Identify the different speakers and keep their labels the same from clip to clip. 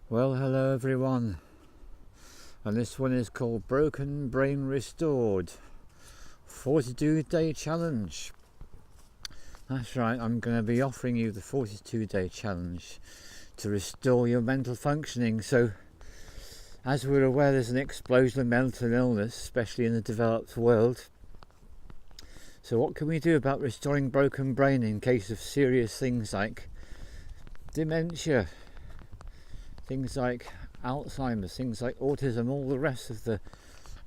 Speaker 1: Well, hello everyone, and this one is called Broken Brain Restored 42-day challenge. That's right, I'm going to be offering you the 42-day challenge to restore your mental functioning. So, as we're aware, there's an explosion of mental illness, especially in the developed world. So what can we do about restoring broken brain in case of serious things like dementia, things like Alzheimer's, things like autism, all the rest of the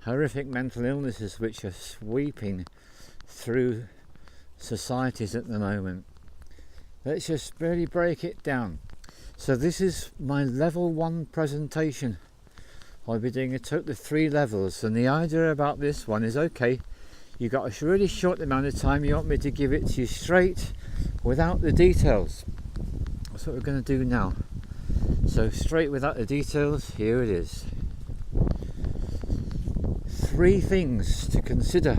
Speaker 1: horrific mental illnesses which are sweeping through societies at the moment? Let's just really break it down. So this is my level 1 presentation. I'll be doing a total of 3 levels, and the idea about this one is, okay, you've got a really short amount of time, you want me to give it to you straight without the details. That's what we're going to do now. So straight without the details, here it is. 3 things to consider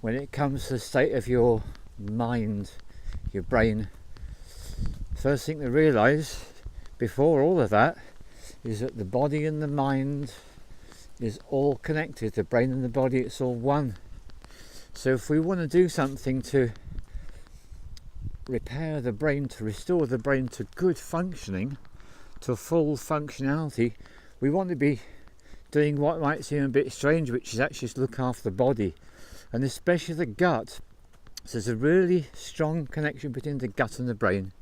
Speaker 1: when it comes to the state of your mind, your brain. First thing to realise before all of that is that the body and the mind is all connected. The brain and the body, it's all one. So if we want to do something to repair the brain, to restore the brain to good functioning, to full functionality, we want to be doing what might seem a bit strange, which is actually to look after the body, and especially the gut. So there's a really strong connection between the gut and the brain.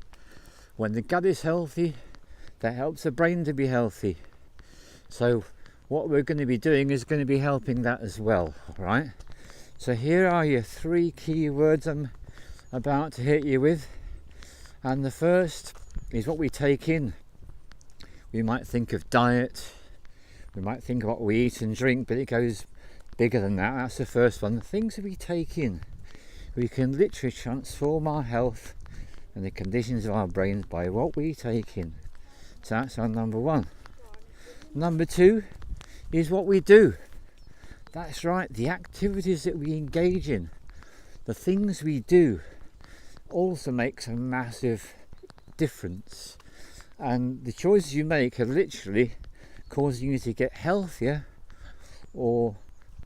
Speaker 1: When the gut is healthy, that helps the brain to be healthy. So what we're going to be doing is going to be helping that as well. All right, so here are your 3 key words I'm about to hit you with, and the first is what we take in. We might think of diet, we might think of what we eat and drink, but it goes bigger than that. That's the first one. The things that we take in. We can literally transform our health and the conditions of our brains by what we take in. So that's our number 1. Number 2 is what we do. That's right, the activities that we engage in, the things we do, also makes a massive difference. And the choices you make are literally causing you to get healthier or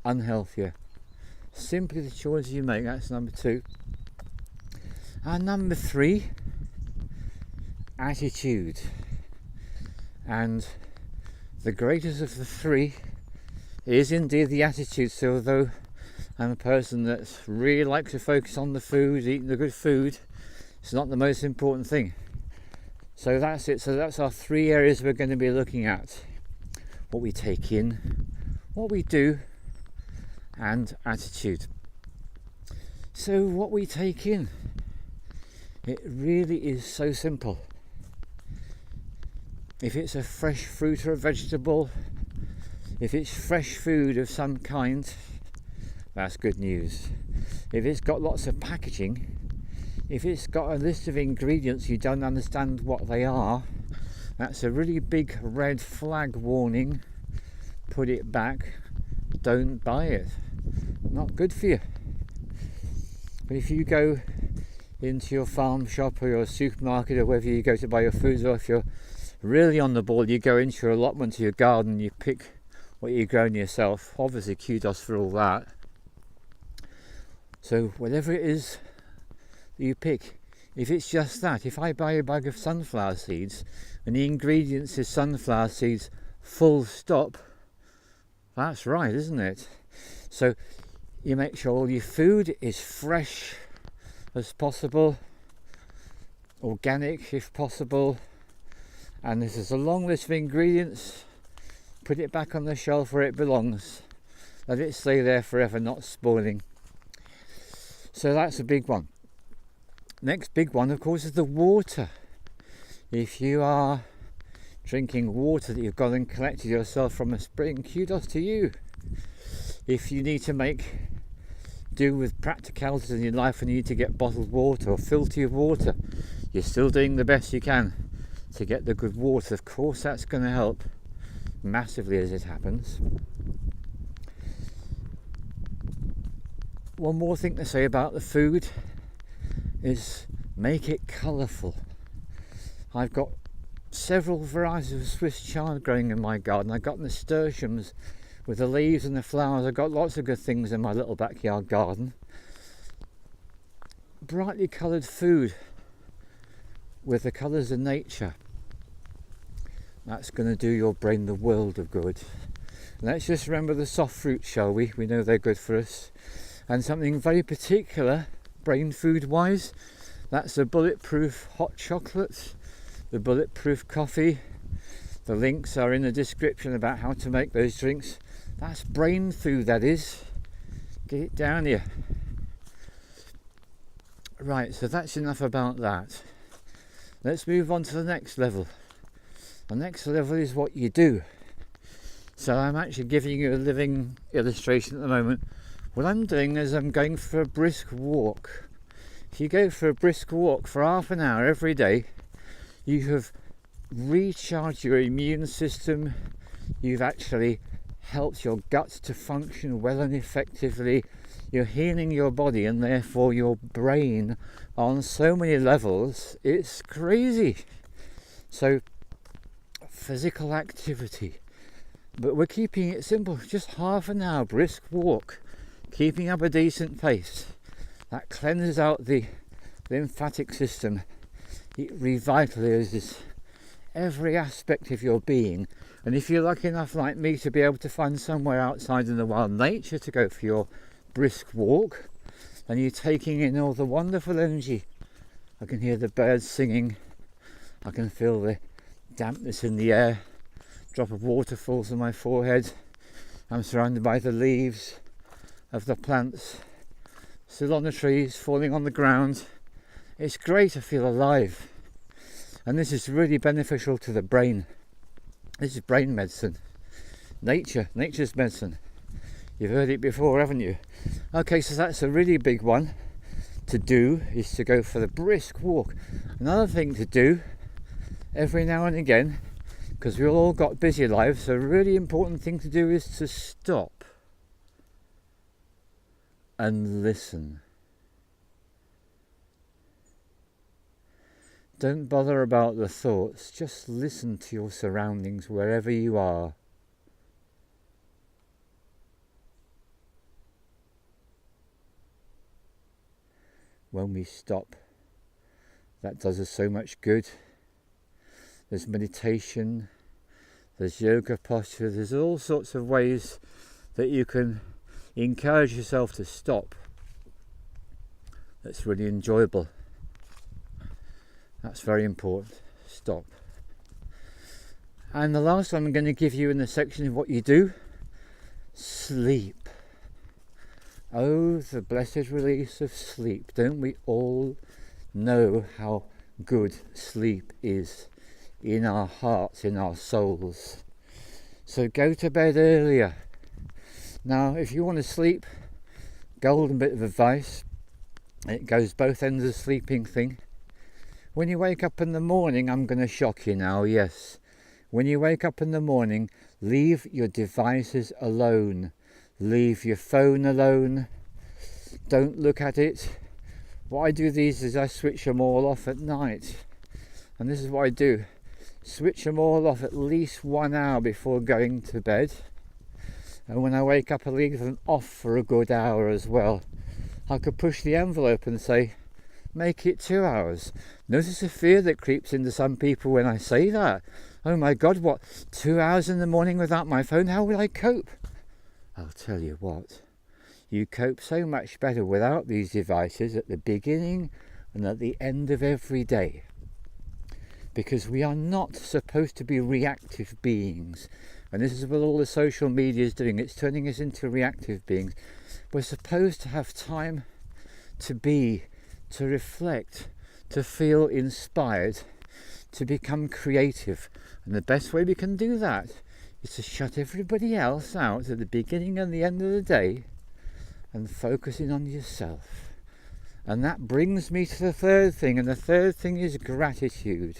Speaker 1: unhealthier. Simply the choices you make. That's number 2. And number 3, attitude. And the greatest of the 3 is indeed the attitude. So although I'm a person that really likes to focus on the food, eating the good food, it's not the most important thing. So that's it. So that's our 3 areas we're going to be looking at. What we take in, what we do, and attitude. So what we take in, it really is so simple. If it's a fresh fruit or a vegetable, if it's fresh food of some kind, that's good news. If it's got lots of packaging, if it's got a list of ingredients you don't understand what they are, that's a really big red flag warning. Put it back, don't buy it. Not good for you. But if you go into your farm shop or your supermarket or wherever you go to buy your food, or if you're really on the ball, you go into your allotment to your garden, you pick what you've grown yourself. Obviously kudos for all that. So whatever it is you pick, if it's just that, if I buy a bag of sunflower seeds and the ingredients is sunflower seeds full stop, that's right, isn't it? So you make sure all your food is fresh as possible, organic if possible, and this is a long list of ingredients. Put it back on the shelf where it belongs. Let it stay there forever, not spoiling. So that's a big one. Next big one, of course, is the water. If you are drinking water that you've gone and collected yourself from a spring, kudos to you. If you need to make do with practicalities in your life and you need to get bottled water or filter your water, you're still doing the best you can to get the good water. Of course, that's going to help massively as it happens. One more thing to say about the food is make it colourful. I've got several varieties of Swiss chard growing in my garden. I've got nasturtiums with the leaves and the flowers. I've got lots of good things in my little backyard garden. Brightly coloured food with the colours of nature. That's going to do your brain the world of good. Let's just remember the soft fruits, shall we? We know they're good for us. And something very particular, brain food wise, that's the Bulletproof hot chocolate, the Bulletproof coffee. The links are in the description about how to make those drinks. That's brain food, that is. Get it down here. Right, so that's enough about that. Let's move on to the next level. The next level is what you do. So I'm actually giving you a living illustration at the moment. What I'm doing is I'm going for a brisk walk. If you go for a brisk walk for half an hour every day, you have recharged your immune system. You've actually helped your gut to function well and effectively. You're healing your body and therefore your brain on so many levels. It's crazy. So physical activity, but we're keeping it simple. Just half an hour brisk walk, keeping up a decent pace. That cleanses out the lymphatic system. It revitalizes every aspect of your being. And if you're lucky enough like me to be able to find somewhere outside in the wild nature to go for your brisk walk, and you're taking in all the wonderful energy. I can hear the birds singing. I can feel the dampness in the air. Drop of water falls on my forehead. I'm surrounded by the leaves of the plants still on the trees, falling on the ground. It's great to feel alive, and this is really beneficial to the brain. This is brain medicine. Nature's medicine. You've heard it before, haven't you? Okay, so that's a really big one to do, is to go for the brisk walk. Another thing to do every now and again, because we've all got busy lives, so a really important thing to do is to stop and listen. Don't bother about the thoughts, just listen to your surroundings wherever you are. When we stop, that does us so much good. There's meditation, there's yoga posture, there's all sorts of ways that you can encourage yourself to stop. That's really enjoyable. That's very important. Stop. And the last one I'm going to give you in the section of what you do, sleep. Oh, the blessed release of sleep. Don't we all know how good sleep is in our hearts, in our souls? So go to bed earlier. Now, if you want to sleep, golden bit of advice, it goes both ends of the sleeping thing. When you wake up in the morning, I'm going to shock you now, yes. When you wake up in the morning, leave your devices alone. Leave your phone alone. Don't look at it. What I do these is I switch them all off at night. And this is what I do. Switch them all off at least 1 hour before going to bed. And when I wake up, I leave them off for a good hour as well. I could push the envelope and say, make it 2 hours. Notice the fear that creeps into some people when I say that. Oh my God, what? 2 hours in the morning without my phone? How will I cope? I'll tell you what, you cope so much better without these devices at the beginning and at the end of every day. Because we are not supposed to be reactive beings. And this is what all the social media is doing. It's turning us into reactive beings. We're supposed to have time to be, to reflect, to feel inspired, to become creative. And the best way we can do that is to shut everybody else out at the beginning and the end of the day and focusing on yourself. And that brings me to the third thing, and the third thing is gratitude.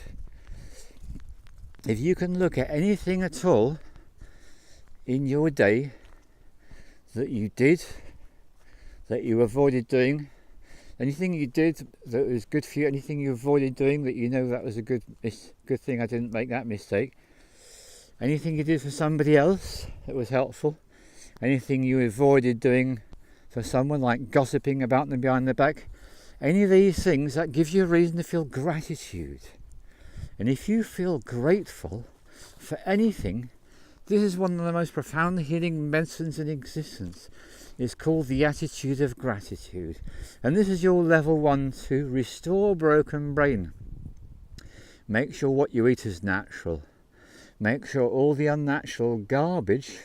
Speaker 1: If you can look at anything at all in your day that you did, that you avoided doing, Anything you did that was good for you, anything you avoided doing that you know that was a good thing, I didn't make that mistake. Anything you did for somebody else that was helpful. Anything you avoided doing for someone, like gossiping about them behind their back. Any of these things, that gives you a reason to feel gratitude. And if you feel grateful for anything, this is one of the most profound healing medicines in existence. It's called the attitude of gratitude. And this is your level 1 to restore broken brain. Make sure what you eat is natural. Make sure all the unnatural garbage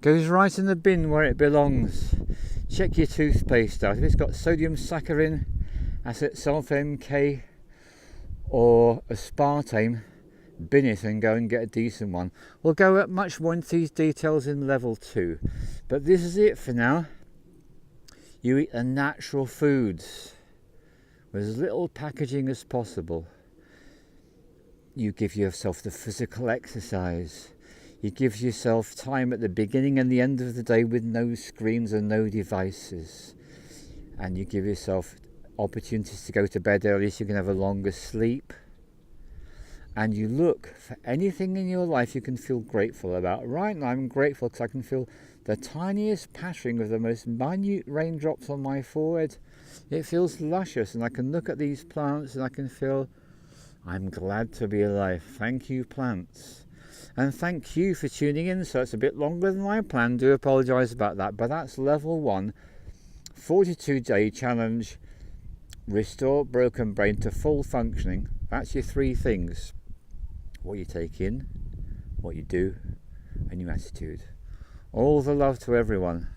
Speaker 1: goes right in the bin where it belongs. Check your toothpaste out. If it's got sodium saccharin, acesulfame K or aspartame, bin it and go and get a decent one. We'll go much more into these details in level 2. But this is it for now. You eat the natural foods with as little packaging as possible. You give yourself the physical exercise. You give yourself time at the beginning and the end of the day with no screens and no devices. And you give yourself opportunities to go to bed early so you can have a longer sleep. And you look for anything in your life you can feel grateful about. Right now I'm grateful because I can feel the tiniest pattering of the most minute raindrops on my forehead. It feels luscious, and I can look at these plants and I can feel, I'm glad to be alive. Thank you, plants. And thank you for tuning in. So it's a bit longer than I planned. Do apologise about that. But that's level 1, 42-day challenge. Restore broken brain to full functioning. That's your 3 things. What you take in, what you do, and your attitude. All the love to everyone.